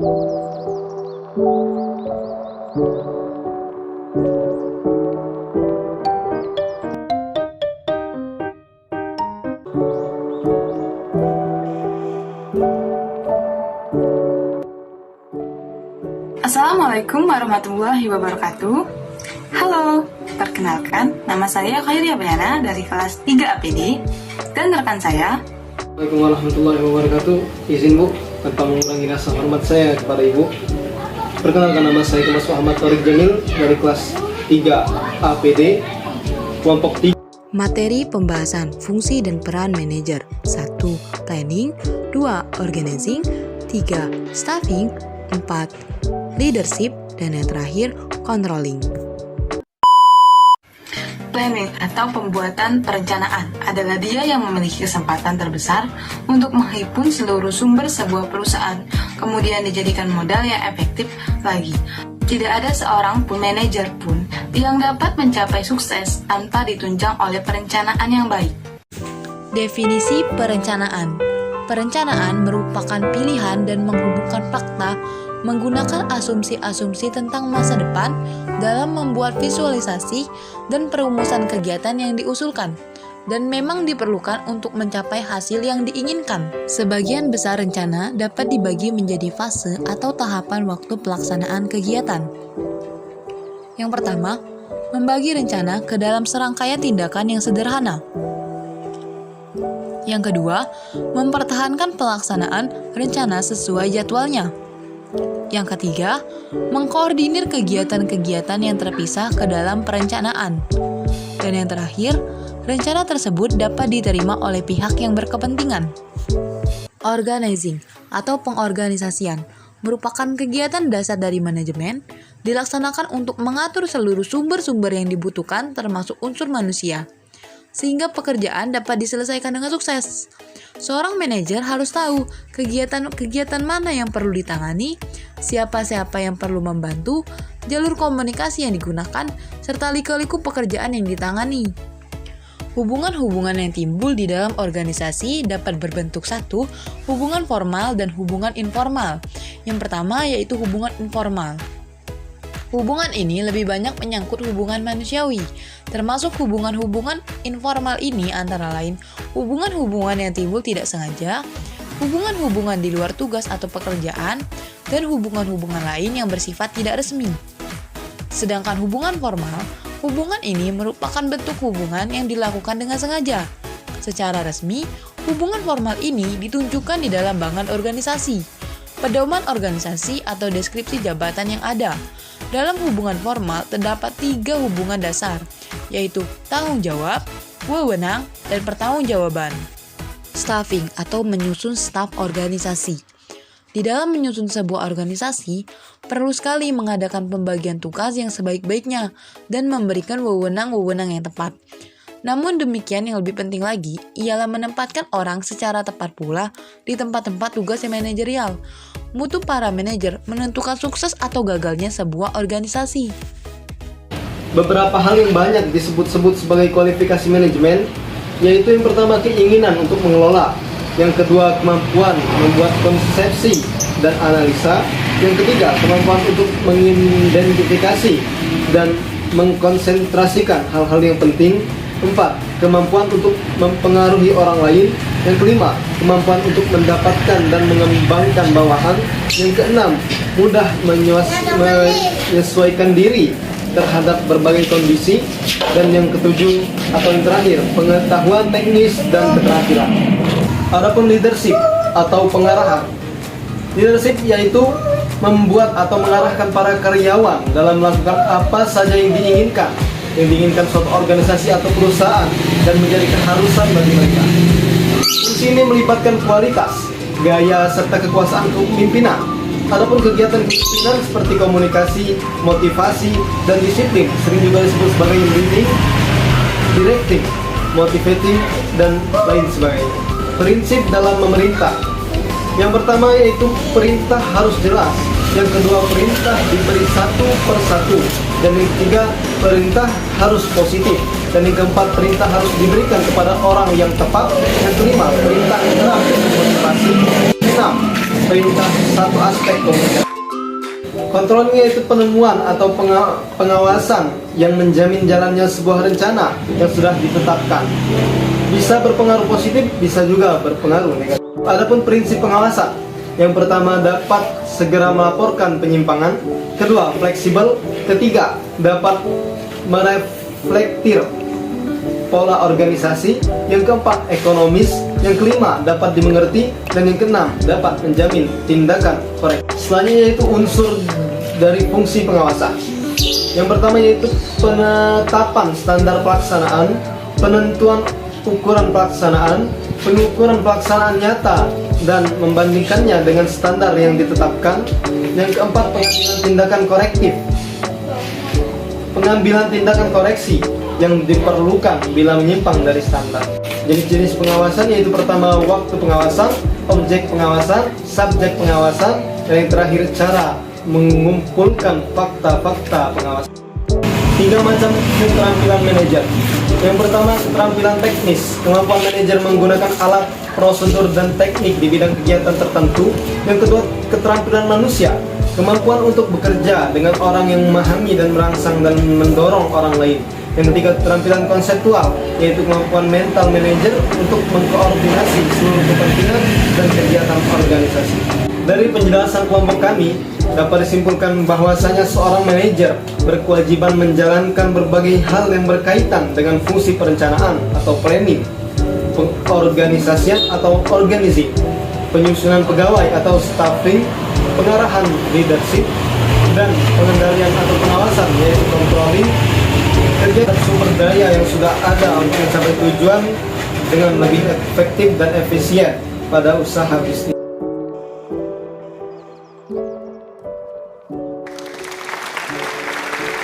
Assalamualaikum warahmatullahi wabarakatuh. Halo, perkenalkan, nama saya Khairia Bayana dari kelas 3 APD dan rekan saya. Assalamualaikum warahmatullahi wabarakatuh. Izin Bu, tanpa mengurangi rasa hormat saya kepada Ibu, perkenalkan nama saya Mas Muhammad Torik Jamil dari kelas 3 APD, kelompok 3. Materi pembahasan fungsi dan peran manajer. 1. Planning. 2. Organizing. 3. Staffing. 4. Leadership. Dan yang terakhir, controlling. Planning atau pembuatan perencanaan adalah dia yang memiliki kesempatan terbesar untuk menghimpun seluruh sumber sebuah perusahaan, kemudian dijadikan modal yang efektif lagi. Tidak ada seorang pun manajer pun yang dapat mencapai sukses tanpa ditunjang oleh perencanaan yang baik. Definisi perencanaan. Perencanaan merupakan pilihan dan menghubungkan fakta menggunakan asumsi-asumsi tentang masa depan dalam membuat visualisasi dan perumusan kegiatan yang diusulkan, dan memang diperlukan untuk mencapai hasil yang diinginkan. Sebagian besar rencana dapat dibagi menjadi fase atau tahapan waktu pelaksanaan kegiatan. Yang pertama, membagi rencana ke dalam serangkaian tindakan yang sederhana. Yang kedua, mempertahankan pelaksanaan rencana sesuai jadwalnya. Yang ketiga, mengkoordinir kegiatan-kegiatan yang terpisah ke dalam perencanaan. Dan yang terakhir, rencana tersebut dapat diterima oleh pihak yang berkepentingan. Organizing atau pengorganisasian merupakan kegiatan dasar dari manajemen, dilaksanakan untuk mengatur seluruh sumber-sumber yang dibutuhkan termasuk unsur manusia, sehingga pekerjaan dapat diselesaikan dengan sukses. Seorang manajer harus tahu kegiatan-kegiatan mana yang perlu ditangani, siapa-siapa yang perlu membantu, jalur komunikasi yang digunakan, serta liku-liku pekerjaan yang ditangani. Hubungan-hubungan yang timbul di dalam organisasi dapat berbentuk 1. Hubungan formal dan hubungan informal. Yang pertama yaitu hubungan informal. Hubungan ini lebih banyak menyangkut hubungan manusiawi, termasuk hubungan-hubungan informal ini antara lain hubungan-hubungan yang timbul tidak sengaja, hubungan-hubungan di luar tugas atau pekerjaan, dan hubungan-hubungan lain yang bersifat tidak resmi. Sedangkan hubungan formal, hubungan ini merupakan bentuk hubungan yang dilakukan dengan sengaja. Secara resmi, hubungan formal ini ditunjukkan di dalam bangan organisasi, pedoman organisasi atau deskripsi jabatan yang ada. Dalam hubungan formal terdapat 3 hubungan dasar, yaitu tanggung jawab, wewenang, dan pertanggungjawaban. Staffing atau menyusun staf organisasi. Di dalam menyusun sebuah organisasi, perlu sekali mengadakan pembagian tugas yang sebaik-baiknya dan memberikan wewenang-wewenang yang tepat. Namun demikian yang lebih penting lagi ialah menempatkan orang secara tepat pula di tempat-tempat tugas yang manajerial. Mutu para manajer menentukan sukses atau gagalnya sebuah organisasi. Beberapa hal yang banyak disebut-sebut sebagai kualifikasi manajemen, yaitu yang pertama keinginan untuk mengelola, yang kedua kemampuan membuat konsepsi dan analisa, yang ketiga kemampuan untuk mengidentifikasi dan mengkonsentrasikan hal-hal yang penting, 4. Kemampuan untuk mempengaruhi orang lain. Yang kelima, kemampuan untuk mendapatkan dan mengembangkan bawahan. Yang keenam, mudah menyesuaikan diri terhadap berbagai kondisi. Dan yang ketujuh atau yang terakhir, pengetahuan teknis dan keterampilan. Adapun leadership atau pengarahan. Leadership yaitu membuat atau mengarahkan para karyawan dalam melakukan apa saja yang diinginkan suatu organisasi atau perusahaan dan menjadi keharusan bagi mereka. Fungsi ini melibatkan kualitas, gaya, serta kekuasaan kepemimpinan. Adapun kegiatan kepemimpinan seperti komunikasi, motivasi, dan disiplin sering juga disebut sebagai leading, directing, motivating, dan lain sebagainya. Prinsip dalam memerintah. Yang pertama yaitu perintah harus jelas. Yang kedua, perintah diberi satu per satu. Dan yang ketiga, perintah harus positif. Dan yang keempat, perintah harus diberikan kepada orang yang tepat. Yang kelima, perintah adalah motivasi. 6. Perintah satu aspek komunikasi. Controlling yaitu penemuan atau pengawasan yang menjamin jalannya sebuah rencana yang sudah ditetapkan. Bisa berpengaruh positif, bisa juga berpengaruh negatif. Adapun prinsip pengawasan, yang pertama dapat segera melaporkan penyimpangan, kedua fleksibel, ketiga dapat mereflektir pola organisasi, yang keempat ekonomis, yang kelima dapat dimengerti, dan yang keenam dapat menjamin tindakan korek. Selanjutnya yaitu unsur dari fungsi pengawasan. Yang pertama yaitu penetapan standar pelaksanaan, penentuan ukuran pelaksanaan, pengukuran pelaksanaan nyata dan membandingkannya dengan standar yang ditetapkan. Yang keempat, pengambilan tindakan korektif, pengambilan tindakan koreksi yang diperlukan bila menyimpang dari standar. Jenis-jenis pengawasan yaitu pertama waktu pengawasan, objek pengawasan, subjek pengawasan, dan yang terakhir cara mengumpulkan fakta-fakta pengawasan. 3 macam keterampilan manajer. Yang pertama, keterampilan teknis, kemampuan manajer menggunakan alat, prosedur, dan teknik di bidang kegiatan tertentu. Yang kedua, keterampilan manusia, kemampuan untuk bekerja dengan orang yang memahami dan merangsang dan mendorong orang lain. Yang ketiga, keterampilan konseptual, yaitu kemampuan mental manajer untuk mengkoordinasi seluruh kepentingan dan kegiatan organisasi. Dari penjelasan kelompok kami, dapat disimpulkan bahwasanya seorang manajer berkewajiban menjalankan berbagai hal yang berkaitan dengan fungsi perencanaan atau planning, pengorganisasian atau organizing, penyusunan pegawai atau staffing, pengarahan leadership, dan pengendalian atau pengawasan yaitu controlling, kerja sumber daya yang sudah ada untuk mencapai tujuan dengan lebih efektif dan efisien pada usaha bisnis.